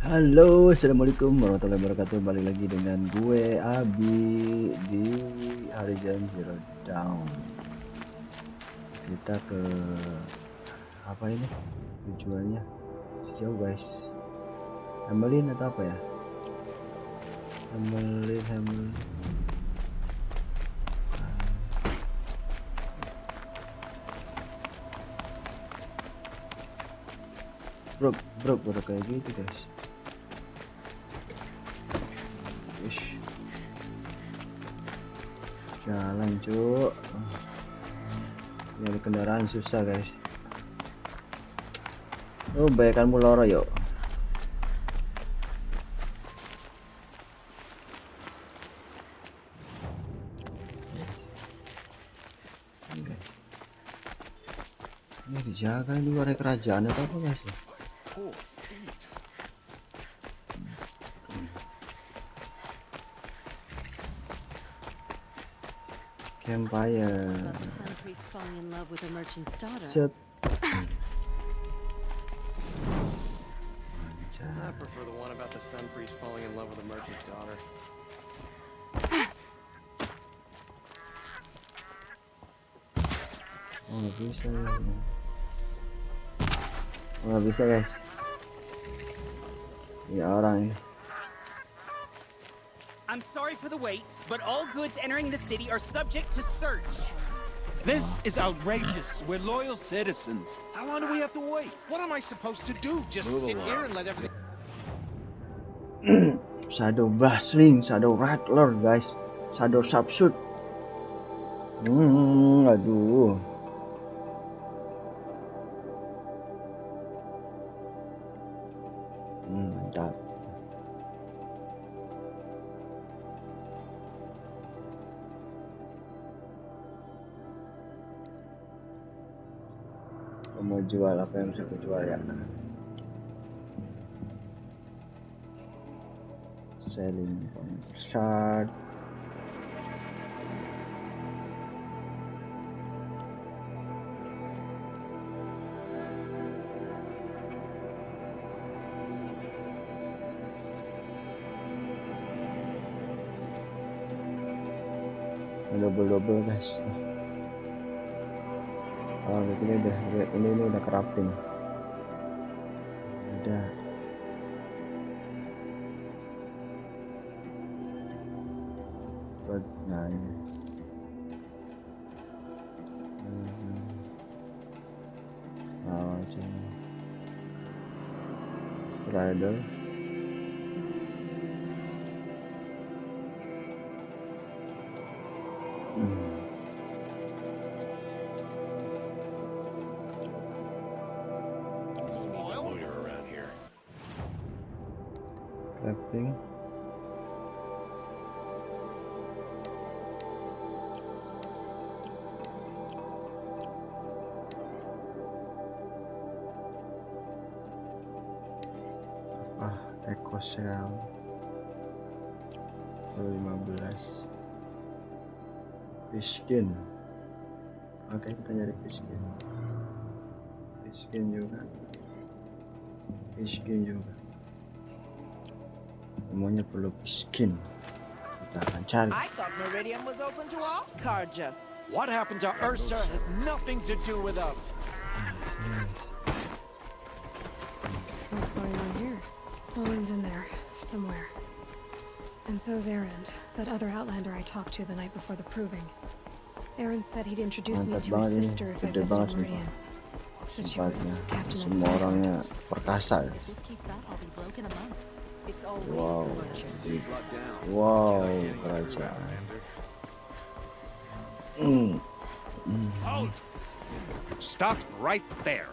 Halo, assalamualaikum warahmatullahi wabarakatuh. Balik lagi dengan gue Abi di Horizon Zero Dawn. Kita ke apa ini? Tujuannya sejauh guys. Hamelin atau apa ya? Hamelin. Bro, kayak gitu guys. Jalan cuk, nyari kendaraan susah guys. Oh bayakanmu loro yuk. Ini dijaga di luar kerajaan atau apa guys ya? Campfire. Set. I prefer the one about the sun priest falling in love with a merchant's daughter. Oh nggak bisa ya. Oh nggak bisa guys. Ya orang ini. I'm sorry for the wait, but all goods entering the city are subject to search. This is outrageous. We're loyal citizens. How long do we have to wait? What am I supposed to do? Just sit here and let everything... Shadow Brashling, Shadow Rattler guys, Shadow Sharpshoot. Aduh. Mantap. Mau jual apa yang bisa aku jual ya? Selling shard. Double guys. Oh ini udah crafting. Udah. Nah ini. Strider. Crafting. Eco Shell 15 Fishkin. Oke, kita nyari Fishkin juga semuanya perlu Fishkin. Kita akan cari. I thought Meridian was open to all Karja. What happened to Ursa has nothing to do with us. What's going on here? Owen's in there, somewhere. And so's Erend, that other Outlander I talked to the night before the proving. Erend said he'd introduce me to his sister if I visited Meridian. Said she was captain of the semua orangnya perkasa ya. This keeps up, I'll be broke in a month. It's always Wow, the merchants. wow, kerajaan. Stop right there.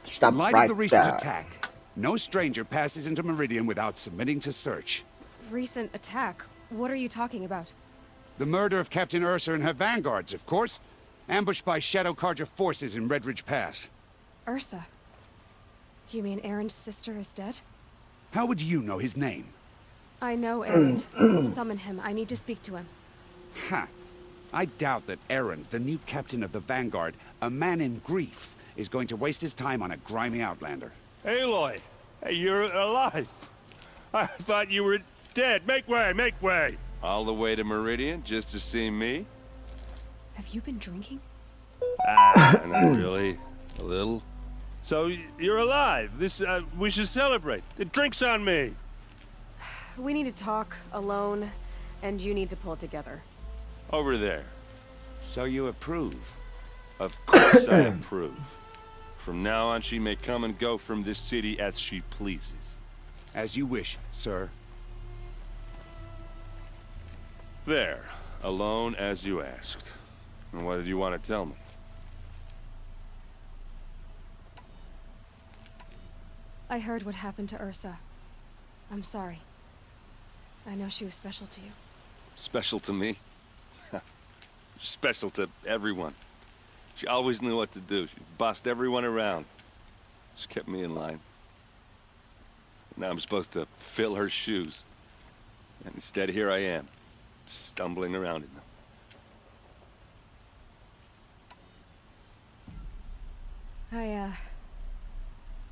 Stop In light right of the recent there. attack, no stranger passes into Meridian without submitting to search. Recent attack? What are you talking about? The murder of Captain Ursa and her vanguards, of course. Ambushed by Shadow Karja forces in Redridge Pass. Ursa? You mean Erend's sister is dead? How would you know his name? I know Erend. Summon him. I need to speak to him. Ha! I doubt that Erend, the new captain of the Vanguard, a man in grief, is going to waste his time on a grimy outlander. Aloy! Hey, you're alive! I thought you were dead. Make way, make way! All the way to Meridian just to see me? Have you been drinking? Not really. A little. So you're alive. We should celebrate. The drink's on me. We need to talk alone, and you need to pull it together. Over there. So you approve? Of course I approve. From now on, she may come and go from this city as she pleases. As you wish, sir. There. Alone as you asked. And what did you want to tell me? I heard what happened to Ursa. I'm sorry. I know she was special to you. Special to me? Special to everyone. She always knew what to do. She bossed everyone around. She kept me in line. Now I'm supposed to fill her shoes. And instead, here I am, stumbling around in them.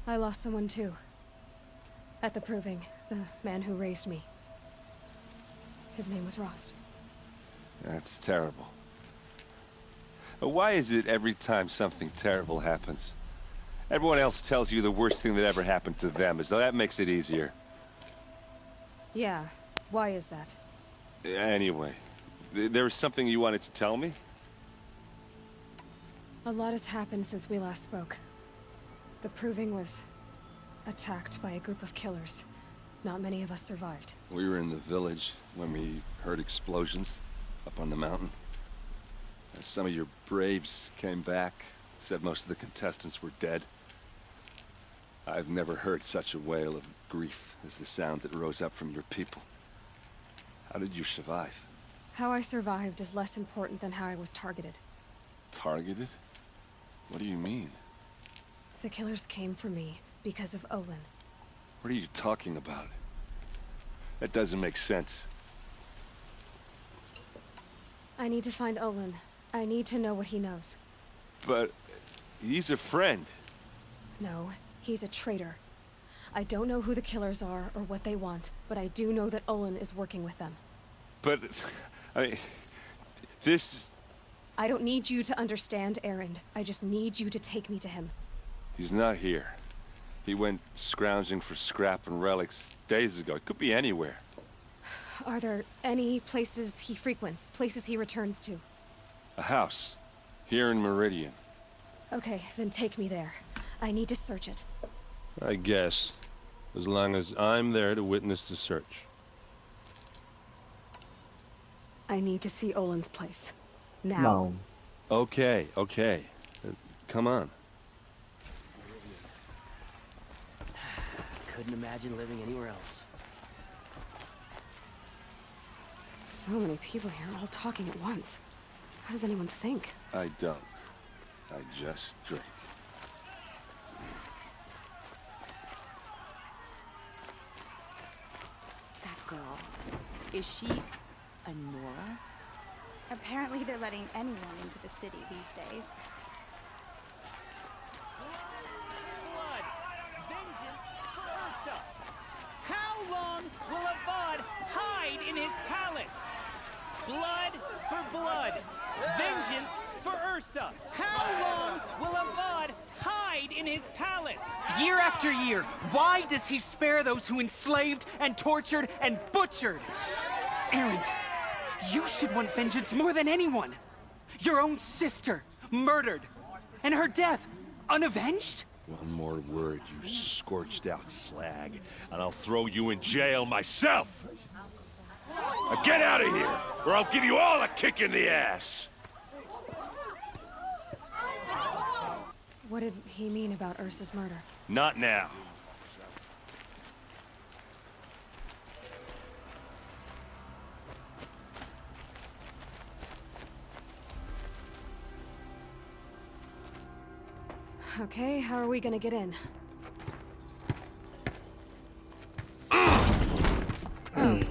I lost someone too. At the proving, the man who raised me. His name was Rost. That's terrible. Why is it every time something terrible happens, everyone else tells you the worst thing that ever happened to them, as though that makes it easier? Yeah, why is that? Anyway, there was something you wanted to tell me? A lot has happened since we last spoke. The proving was attacked by a group of killers. Not many of us survived. We were in the village when we heard explosions up on the mountain. Some of your braves came back, said most of the contestants were dead. I've never heard such a wail of grief as the sound that rose up from your people. How did you survive? How I survived is less important than how I was targeted. Targeted? What do you mean? The killers came for me because of Olin. What are you talking about? That doesn't make sense. I need to find Olin. I need to know what he knows. But he's a friend. No, he's a traitor. I don't know who the killers are or what they want, but I do know that Olin is working with them. But, I mean, this... I don't need you to understand, Erend. I just need you to take me to him. He's not here. He went scrounging for scrap and relics days ago. It could be anywhere. Are there any places he frequents, places he returns to? A house. Here in Meridian. Okay, then take me there. I need to search it. I guess. As long as I'm there to witness the search. I need to see Olin's place. Now. No. Okay. Come on. Couldn't imagine living anywhere else. So many people here, all talking at once. How does anyone think? I don't. I just drink. That girl. Is she a Nora? Apparently they're letting anyone into the city these days. Blood! Vengeance for Ursa! How long will Avad hide in his palace? Blood for blood! Vengeance for Ursa! How long will Avad hide in his palace? Year after year, why does he spare those who enslaved and tortured and butchered? Erend, you should want vengeance more than anyone. Your own sister, murdered, and her death, unavenged? One more word, you scorched out slag, and I'll throw you in jail myself! Now get out of here, or I'll give you all a kick in the ass! What did he mean about Ursa's murder? Not now. Okay, how are we gonna get in? Oh,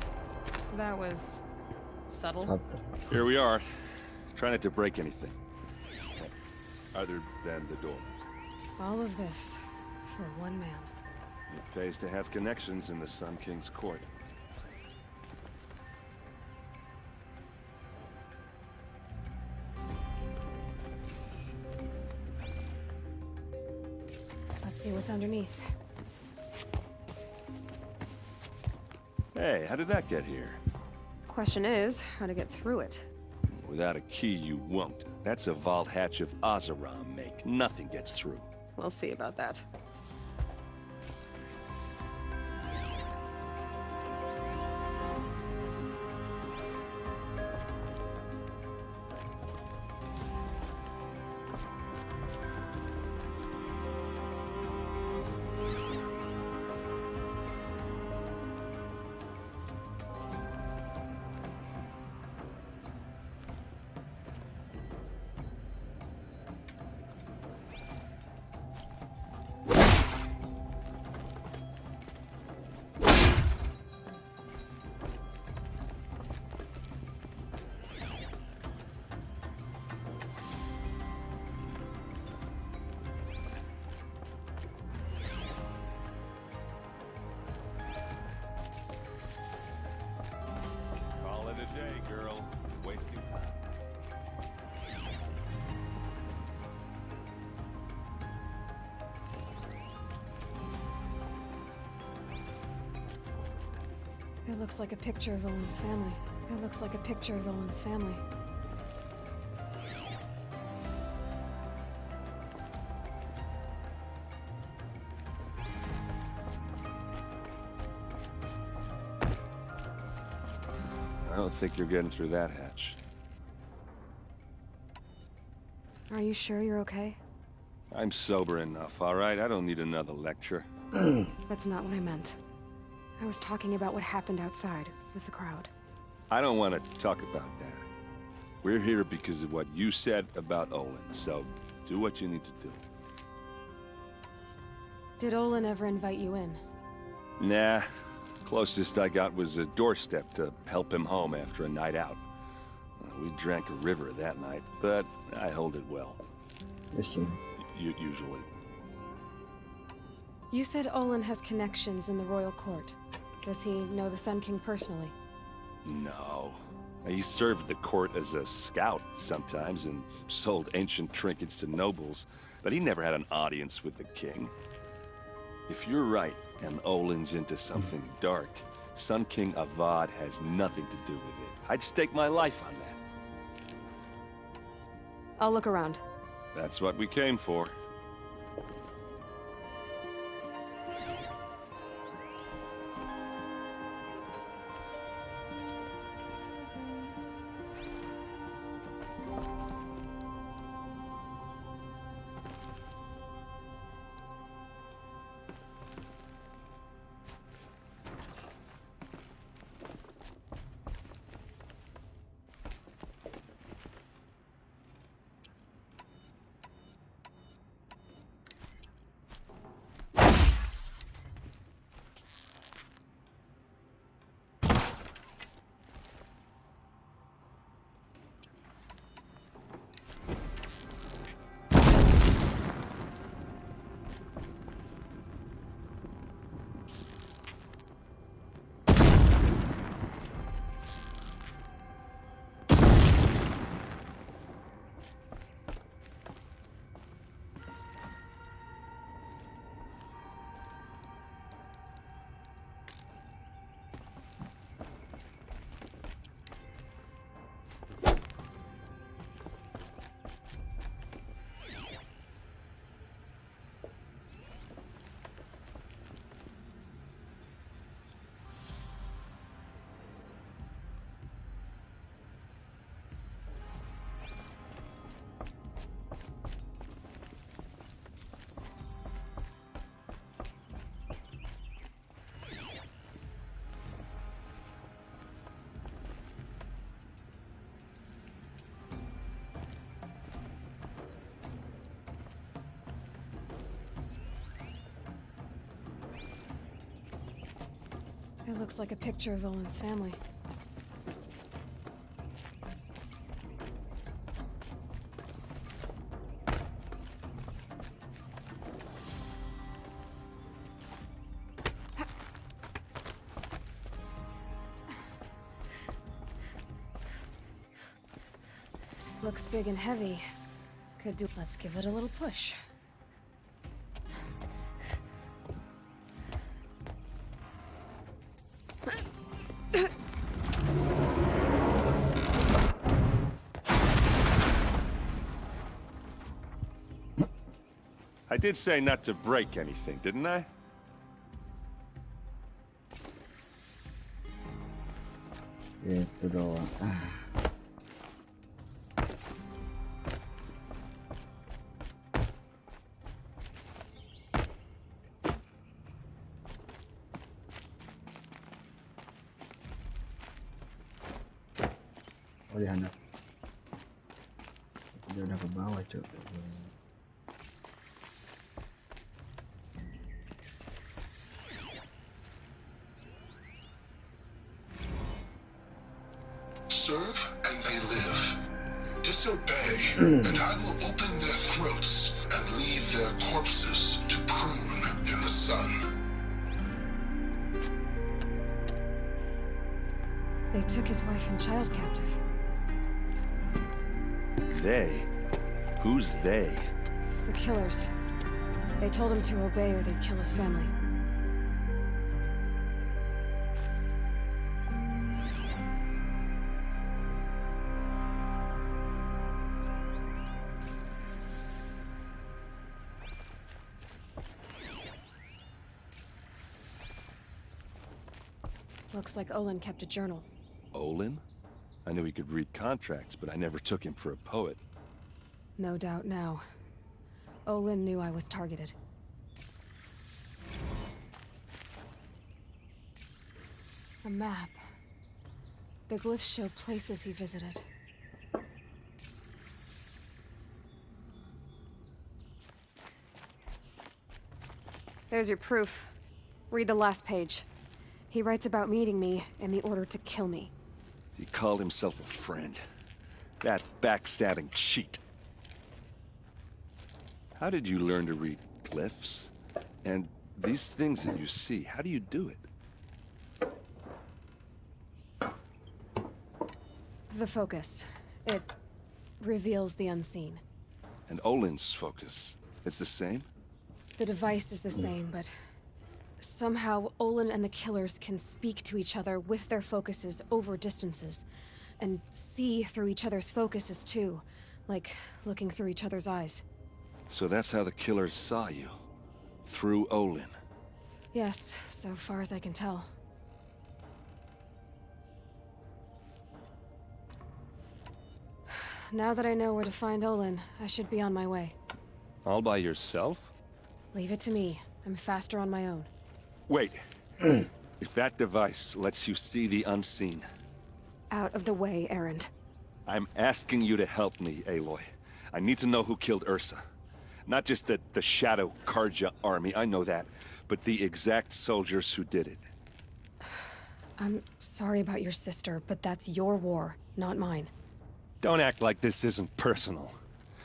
that was subtle. Subtle. Here we are. Try not to break anything. Other than the door. All of this for one man. It pays to have connections in the Sun King's court. Let's see what's underneath. Hey, how did that get here? Question is, how to get through it. Without a key, you won't. That's a vault hatch of Oseram make. Nothing gets through. We'll see about that. Call it a day, girl. Wasting time. It looks like a picture of Owen's family. It looks like a picture of Owen's family. I don't think you're getting through that hatch. Are you sure you're okay? I'm sober enough, all right? I don't need another lecture. That's not what I meant. I was talking about what happened outside with the crowd. I don't want to talk about that. We're here because of what you said about Olin, so do what you need to do. Did Olin ever invite you in? Nah. Closest I got was a doorstep to help him home after a night out. We drank a river that night, but I hold it well. Listen. Usually. You said Olin has connections in the royal court. Does he know the Sun King personally? No. He served the court as a scout sometimes and sold ancient trinkets to nobles, but he never had an audience with the king. If you're right, and Olin's into something dark, Sun King Avad has nothing to do with it. I'd stake my life on that. I'll look around. That's what we came for. It looks like a picture of Owen's family. Looks big and heavy. Could do. Let's give it a little push. I did say not to break anything, didn't I? Itu doang. Oh di sana. Dia udah ke bawah cuy. Serve and they live. Disobey, and I will open their throats and leave their corpses to prune in the sun. They took his wife and child captive. They? Who's they? The killers. They told him to obey or they'd kill his family. Looks like Olin kept a journal. Olin? I knew he could read contracts, but I never took him for a poet. No doubt now. Olin knew I was targeted. A map. The glyphs show places he visited. There's your proof. Read the last page. He writes about meeting me in the order to kill me. He called himself a friend. That backstabbing cheat. How did you learn to read glyphs? And these things that you see, how do you do it? The focus. It reveals the unseen. And Olin's focus, it's the same? The device is the same, but somehow Olin and the killers can speak to each other with their focuses over distances. And see through each other's focuses too. Like looking through each other's eyes. So that's how the killers saw you? Through Olin? Yes, so far as I can tell. Now that I know where to find Olin, I should be on my way. All by yourself? Leave it to me. I'm faster on my own. Wait. If that device lets you see the unseen... Out of the way, Erend. I'm asking you to help me, Aloy. I need to know who killed Ursa. Not just the Shadow Karja army, I know that, but the exact soldiers who did it. I'm sorry about your sister, but that's your war, not mine. Don't act like this isn't personal.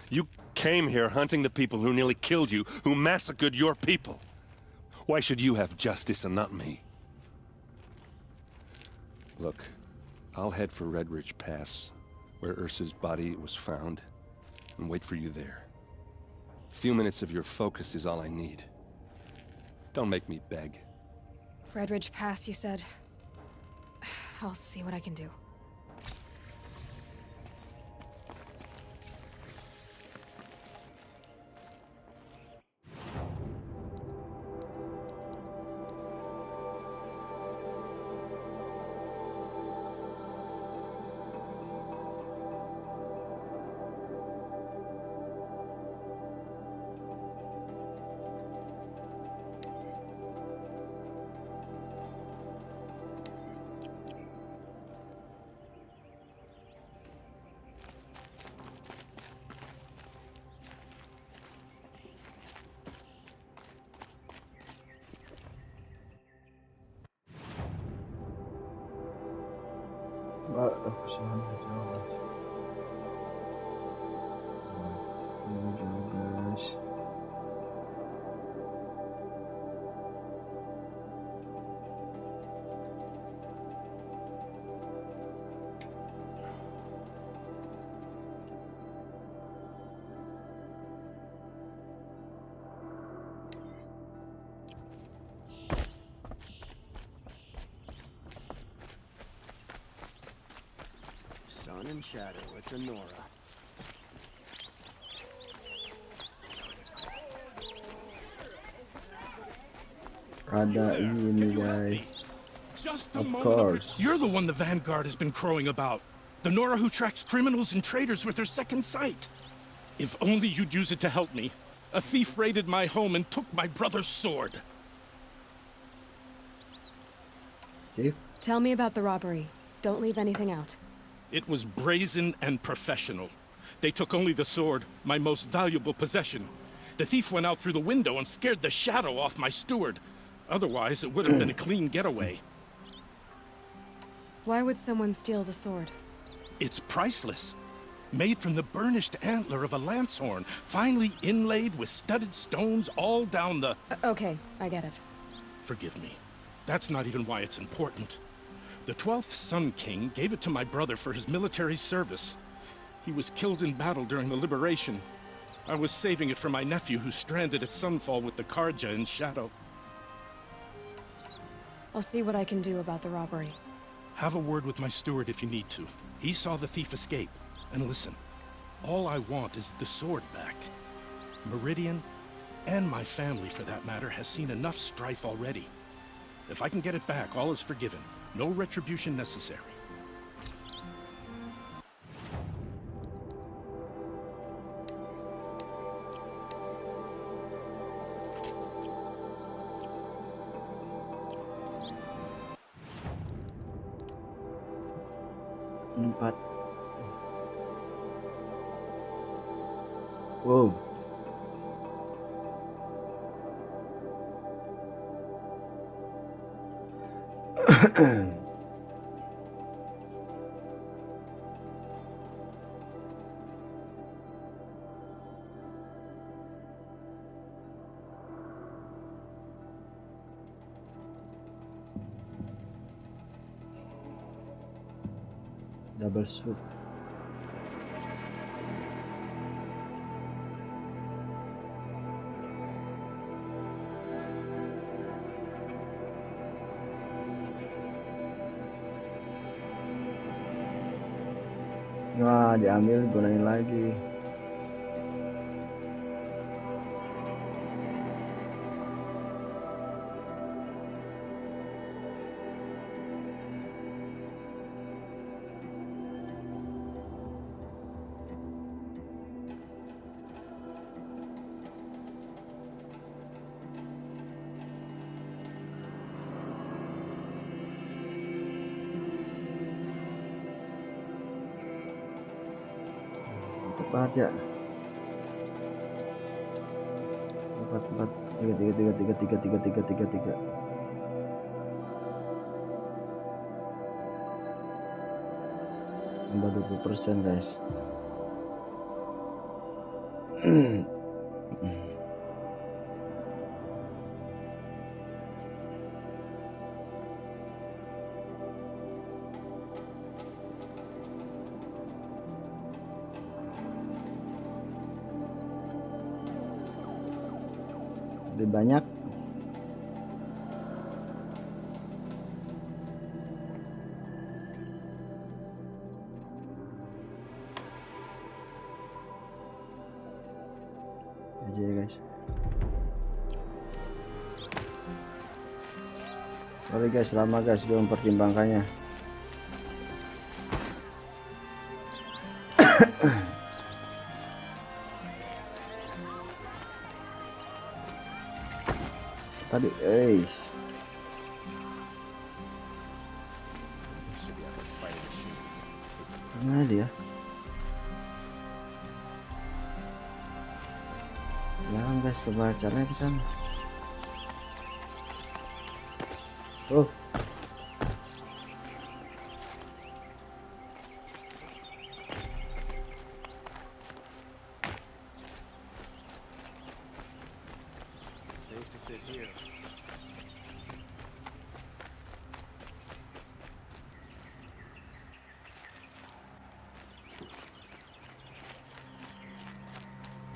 You came here hunting the people who nearly killed you, who massacred your people. Why should you have justice and not me? Look, I'll head for Red Ridge Pass, where Ursa's body was found, and wait for you there. A few minutes of your focus is all I need. Don't make me beg. Red Ridge Pass, you said? I'll see what I can do. Kesian jauh. Ini jauh guys. Sun and shadow. It's a Nora. Ada ini guys. Just a Of moment. course. You're the one the Vanguard has been crowing about. The Nora who tracks criminals and traitors with her second sight. If only you'd use it to help me. A thief raided my home and took my brother's sword. Chief? Tell me about the robbery. Don't leave anything out. It was brazen and professional. They took only the sword, my most valuable possession. The thief went out through the window and scared the shadow off my steward. Otherwise, it would have been a clean getaway. Why would someone steal the sword? It's priceless. Made from the burnished antler of a lancehorn, finely inlaid with studded stones all down the... Okay, I get it. Forgive me. That's not even why it's important. The 12th Sun King gave it to my brother for his military service. He was killed in battle during the liberation. I was saving it for my nephew who's stranded at Sunfall with the Karja in Shadow. I'll see what I can do about the robbery. Have a word with my steward if you need to. He saw the thief escape. And listen, all I want is the sword back. Meridian, and my family for that matter, has seen enough strife already. If I can get it back, all is forgiven. No retribution necessary. Empat. Wow. Double swoop. Wah, diambil, gunain lagi. Tepat ya. 4 4 3 3 3 3 3 3 3 3 3. Tambah 20% guys. Lebih banyak. Aja ya guys. Sorry guys, lama guys gue mempertimbangkannya. Tadi, mana dia? Jangan guys, coba caranya ke sana. Oh. Safe to sit here.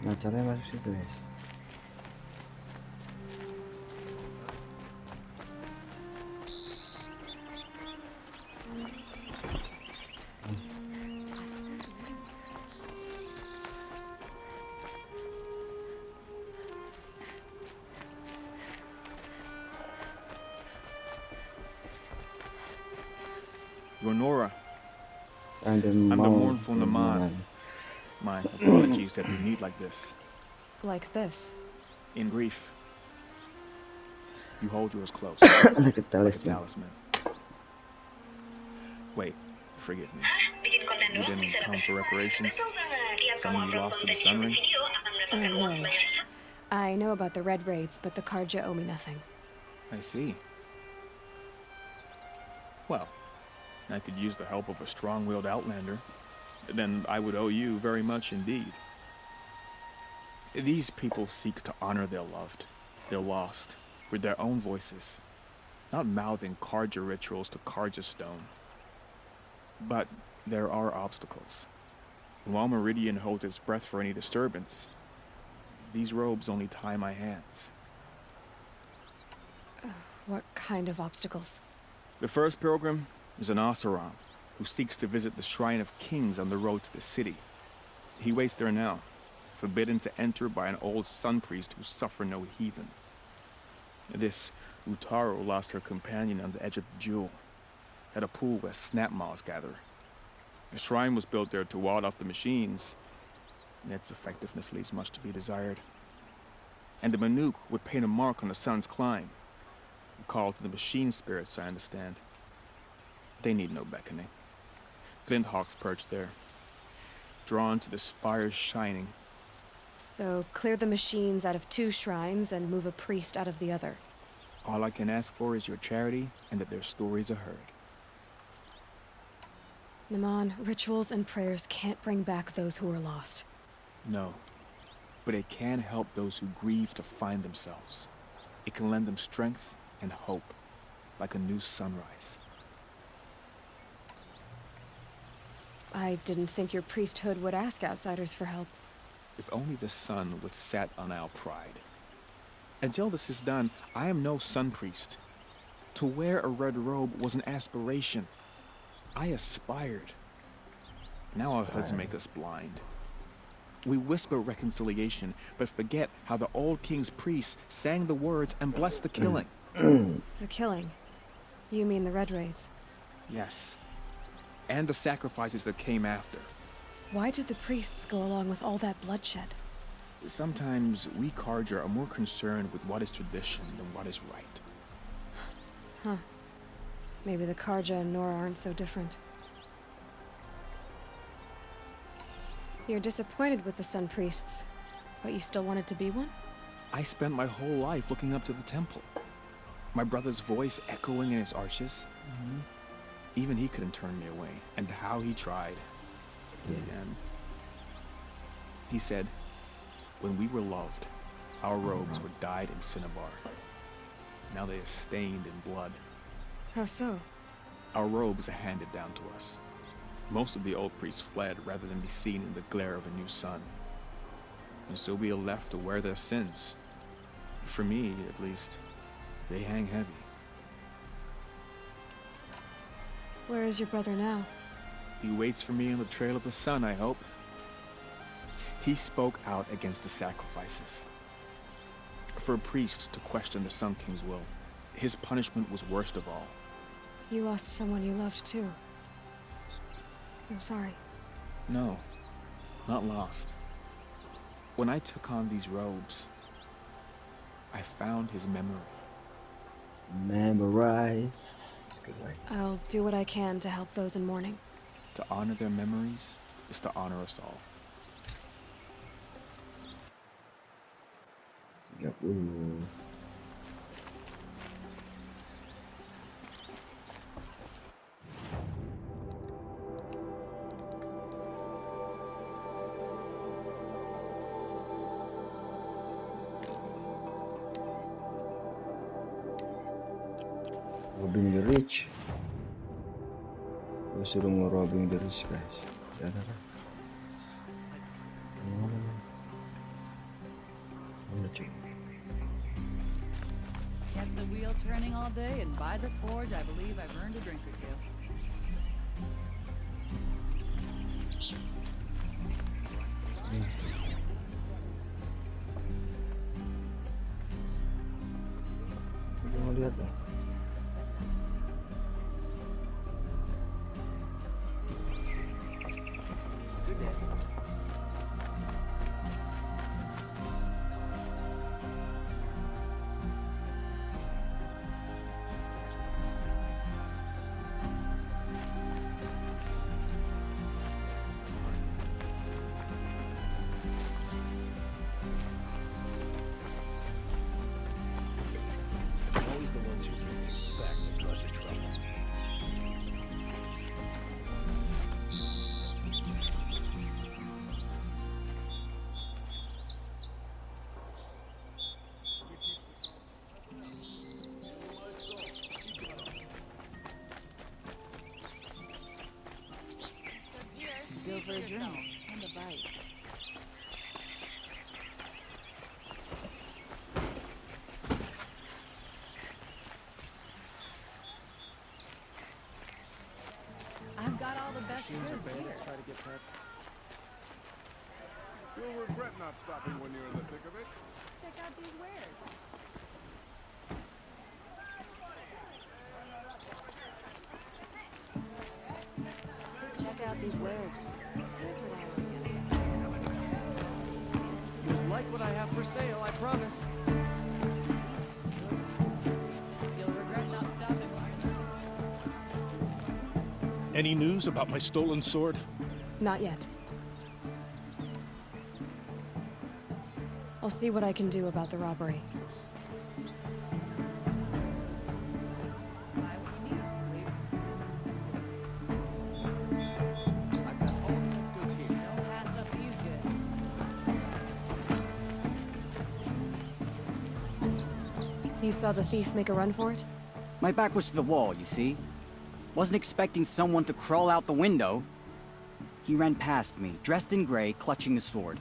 Nah, caranya masuk situ guys. You're Nora. I'm the I'm the mournful Naman. My apologies that we meet like this. Like this. In grief. You hold yours close. Like a Like a talisman. talisman. Wait, forgive me. You didn't come for reparations? Someone you lost to the Sun Ring? No. I know about the Red Raids, but the Karja owe me nothing. I see. Well, I could use the help of a strong-willed outlander. Then I would owe you very much indeed. These people seek to honor their loved, their lost, with their own voices, not mouthing Karja rituals to Karja stone. But there are obstacles. While Meridian holds its breath for any disturbance, these robes only tie my hands. What kind of obstacles? The first pilgrim is an Oseram, who seeks to visit the Shrine of Kings on the road to the city. He waits there now, forbidden to enter by an old sun priest who suffer no heathen. This Utaro lost her companion on the edge of the Jewel, at a pool where snap moths gather. A shrine was built there to ward off the machines, and its effectiveness leaves much to be desired. And the Manuk would paint a mark on the sun's climb, a call to the machine spirits, I understand. They need no beckoning. Glint hawks perch there, drawn to the spires shining. So clear the machines out of 2 shrines and move a priest out of the other. All I can ask for is your charity and that their stories are heard. Naman, rituals and prayers can't bring back those who are lost. No, but it can help those who grieve to find themselves. It can lend them strength and hope, like a new sunrise. I didn't think your priesthood would ask outsiders for help. If only the sun would set on our pride. Until this is done, I am no sun priest. To wear a red robe was an aspiration. I aspired. Now our hoods make us blind. We whisper reconciliation, but forget how the old king's priests sang the words and blessed the killing. The killing? You mean the Red Raids? Yes. And the sacrifices that came after. Why did the priests go along with all that bloodshed? Sometimes we Karja are more concerned with what is tradition than what is right. Huh. Maybe the Karja and Nora aren't so different. You're disappointed with the Sun Priests, but you still wanted to be one? I spent my whole life looking up to the temple. My brother's voice echoing in its arches. Even he couldn't turn me away, and how he tried. And he said, when we were loved, our robes were dyed in cinnabar. Now they are stained in blood. How so? Our robes are handed down to us. Most of the old priests fled rather than be seen in the glare of a new sun. And so we are left to wear their sins. For me, at least, they hang heavy. Where is your brother now? He waits for me on the trail of the sun, I hope. He spoke out against the sacrifices. For a priest to question the Sun King's will, his punishment was worst of all. You lost someone you loved too. I'm sorry. No, not lost. When I took on these robes, I found his memory. Memorize. Good way. I'll do what I can to help those in mourning. To honor their memories is to honor us all. 30. Robbing the rich. Gue suruh nge-robbing the rich, guys. Jangan apa? Kept the wheel turning all day, and by the forge, I believe I've earned a drink or two. Mau lihat lah. dead. Always the ones you least expect that cause you trouble. Go for a drink and a bite. I've got all the best Machines or goods bandits here. try to get past. You'll regret not stopping when you're in the thick of it. Check out these wares. Check out these wares. Here's what I want to get. You'll like what I have for sale, I promise. You'll regret not stopping. Any news about my stolen sword? Not yet. I'll see what I can do about the robbery. Buy what you need. Leave. I've got all the goods here. Don't pass up these goods. You saw the thief make a run for it? My back was to the wall, you see? Wasn't expecting someone to crawl out the window. He ran past me, dressed in gray, clutching the sword.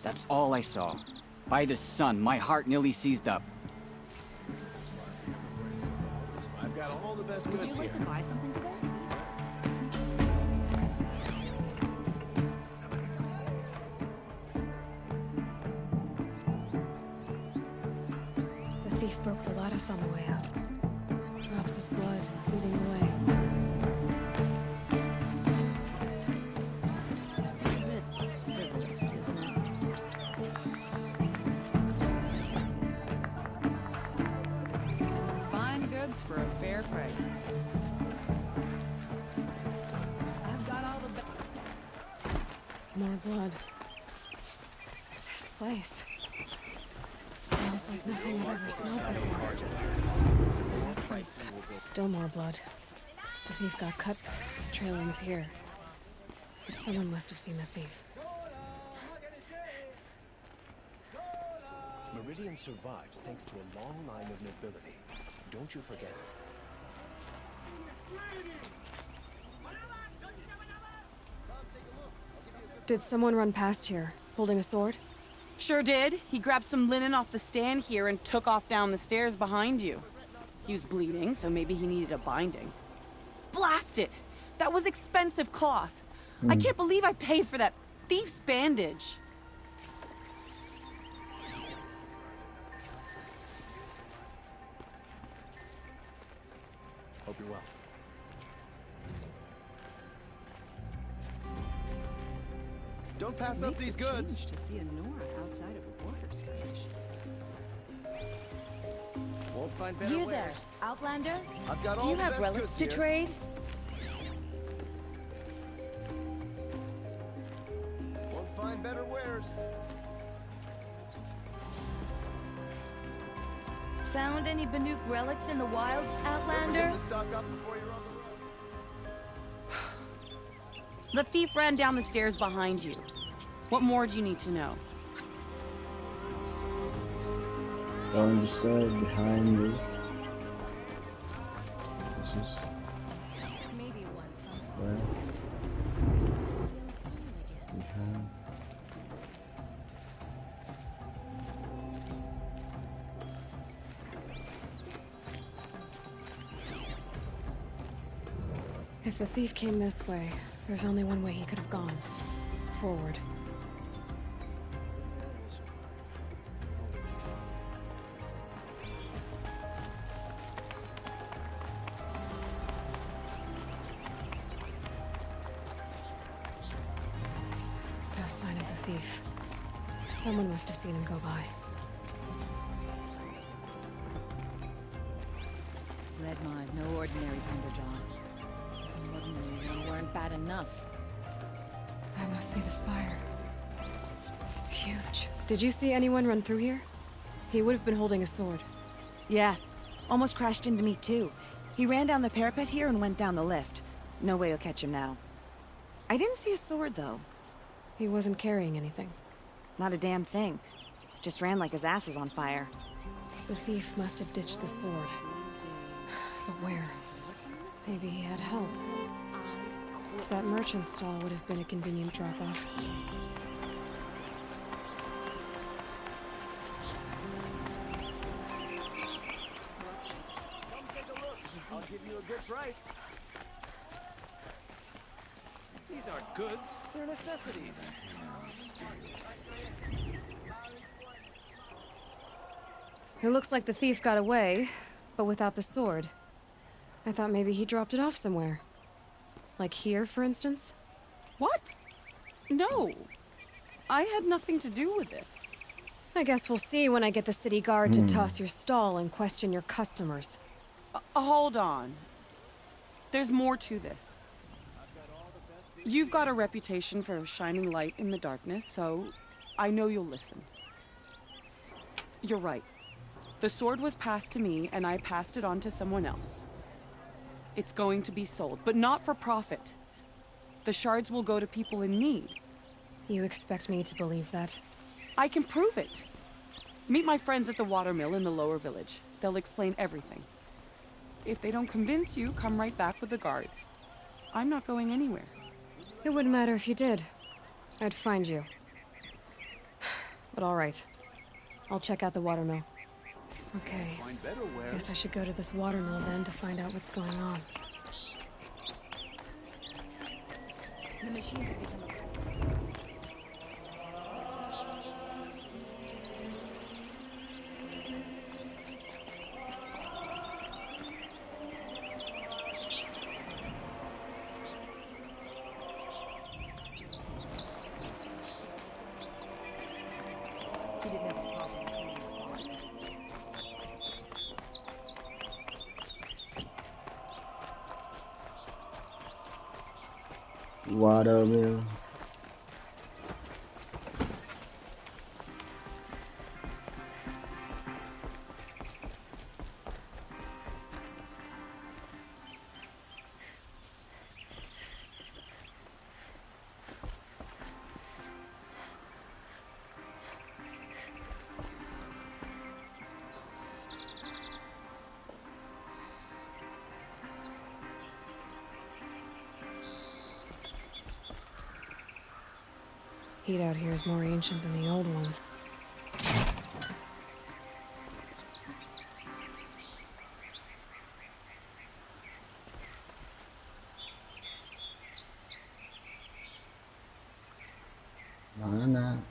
That's all I saw. By the sun, my heart nearly seized up. I've got all the best Would goods you like here. to buy something today? The thief broke the lattice on the way out. Drops of blood leading the way. It's a bit frivolous, isn't it? Fine goods for a fair price. I've got all the best. More blood. This place smells like nothing I've ever smelled before. Is that some... Still more blood. The thief got cut. Trail ends here. But someone must have seen the thief. Meridian survives thanks to a long line of nobility. Don't you forget it. Did someone run past here, holding a sword? Sure did. He grabbed some linen off the stand here and took off down the stairs behind you. He was bleeding, so maybe he needed a binding. Blast it! That was expensive cloth. I can't believe I paid for that thief's bandage. Hope you're well. Don't pass up Makes these a goods. change to see a Nora outside of a border skirmish. Won't find better You wares. there, Outlander? I've got Do all you the have best relics goods to here. trade? Won't find better wares. Found any Banuk relics in the wilds, Don't Outlander? forget to stock up before you're on the road. The thief ran down the stairs behind you. What more do you need to know? Down the stairs behind you. This is Maybe once where we have. If the thief came this way, there's only one way he could have gone. Forward. thief. Someone must have seen him go by. Redmar's no ordinary Thunderjaw. If an ordinary one weren't bad enough. That must be the spire. It's huge. Did you see anyone run through here? He would have been holding a sword. Yeah. Almost crashed into me, too. He ran down the parapet here and went down the lift. No way you'll catch him now. I didn't see a sword, though. He wasn't carrying anything. Not a damn thing. Just ran like his ass was on fire. The thief must have ditched the sword. But where? Maybe he had help. That merchant stall would have been a convenient drop-off. I'll give you a good price. These aren't goods, they're necessities. It looks like the thief got away, but without the sword. I thought maybe he dropped it off somewhere. Like here, for instance? What? No. I had nothing to do with this. I guess we'll see when I get the city guard to toss your stall and question your customers. Hold on. There's more to this. You've got a reputation for shining light in the darkness, so I know you'll listen. You're right. The sword was passed to me, and I passed it on to someone else. It's going to be sold, but not for profit. The shards will go to people in need. You expect me to believe that? I can prove it. Meet my friends at the watermill in the lower village. They'll explain everything. If they don't convince you, come right back with the guards. I'm not going anywhere. It wouldn't matter if you did. I'd find you. But all right. I'll check out the watermill. Okay. Guess I should go to this watermill then to find out what's going on. The machines have become a He didn't have a problem with him. Watermill. Heat out here is more ancient than the old ones. Mana?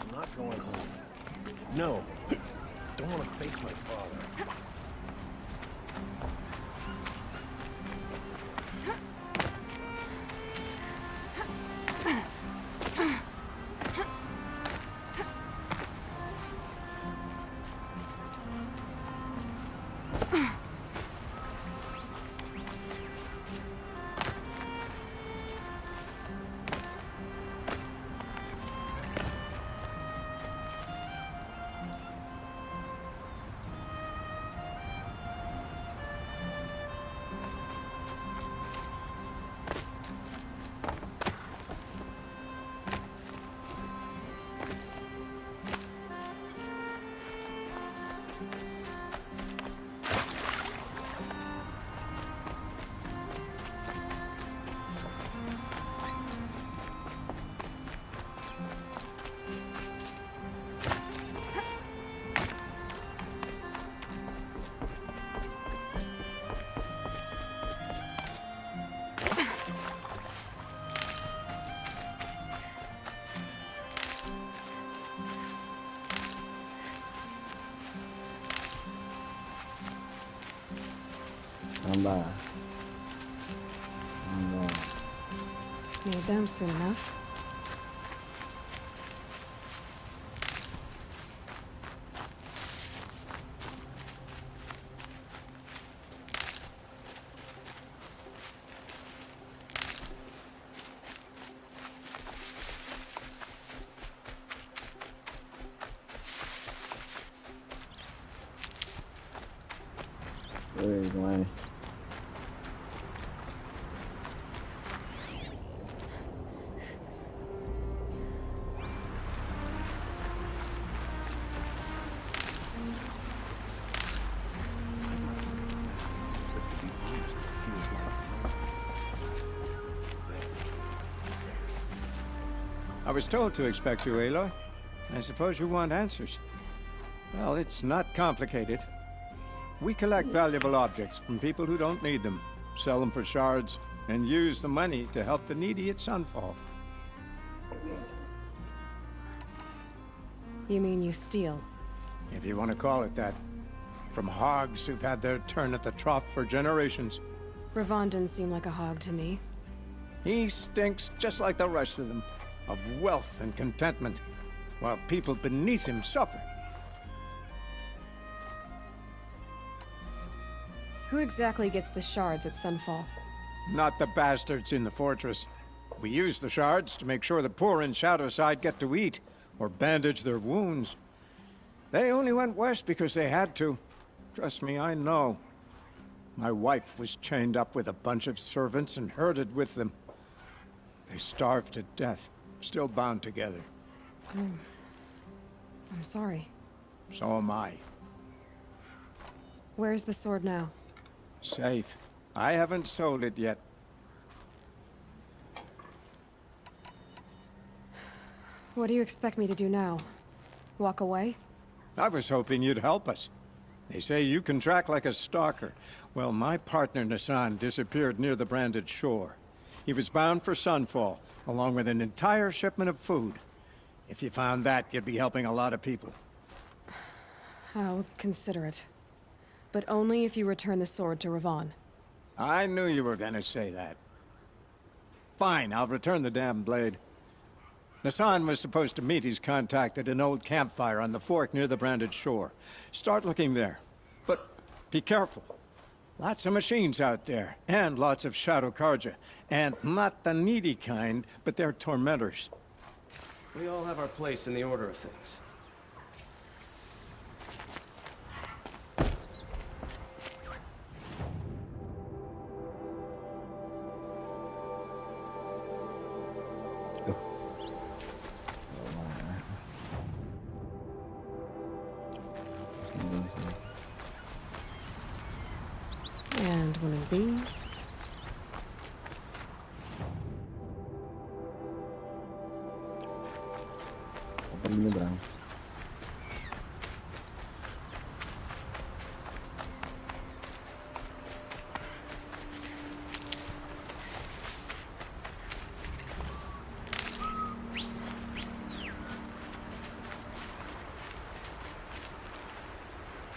I'm not going home. No. Don't want to face my father. Nambah. Nambah. Need them soon enough. Woi, kemana nih? I was told to expect you, Aloy. I suppose you want answers. Well, it's not complicated. We collect valuable objects from people who don't need them, sell them for shards, and use the money to help the needy at Sunfall. You mean you steal? If you want to call it that. From hogs who've had their turn at the trough for generations. Ravon didn't seem like a hog to me. He stinks just like the rest of them, of wealth and contentment, while people beneath him suffer. Who exactly gets the shards at Sunfall? Not the bastards in the fortress. We use the shards to make sure the poor in Shadowside get to eat, or bandage their wounds. They only went west because they had to. Trust me, I know. My wife was chained up with a bunch of servants and herded with them. They starved to death, still bound together. I'm sorry. So am I. Where's the sword now? Safe. I haven't sold it yet. What do you expect me to do now? Walk away? I was hoping you'd help us. They say you can track like a stalker. Well, my partner Nassan disappeared near the branded shore. He was bound for Sunfall, along with an entire shipment of food. If you found that, you'd be helping a lot of people. I'll consider it. But only if you return the sword to Ravon. I knew you were gonna say that. Fine, I'll return the damn blade. Nassan was supposed to meet his contact at an old campfire on the fork near the branded shore. Start looking there. But be careful. Lots of machines out there, and lots of Shadow Karja. And not the needy kind, but they're tormentors. We all have our place in the order of things. And one of these. Apa ini berang?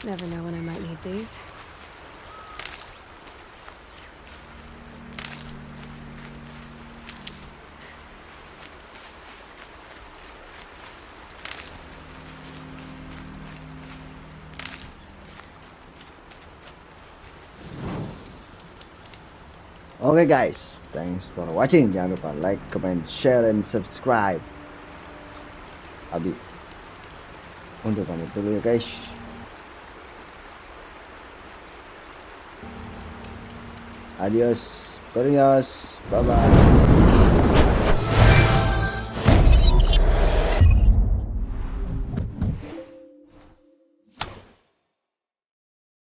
Never know when I might need these. Oke guys, thanks for watching. Jangan lupa like, comment, share, and subscribe. Abi untuk pamit dulu ya guys. Adios, bye bye.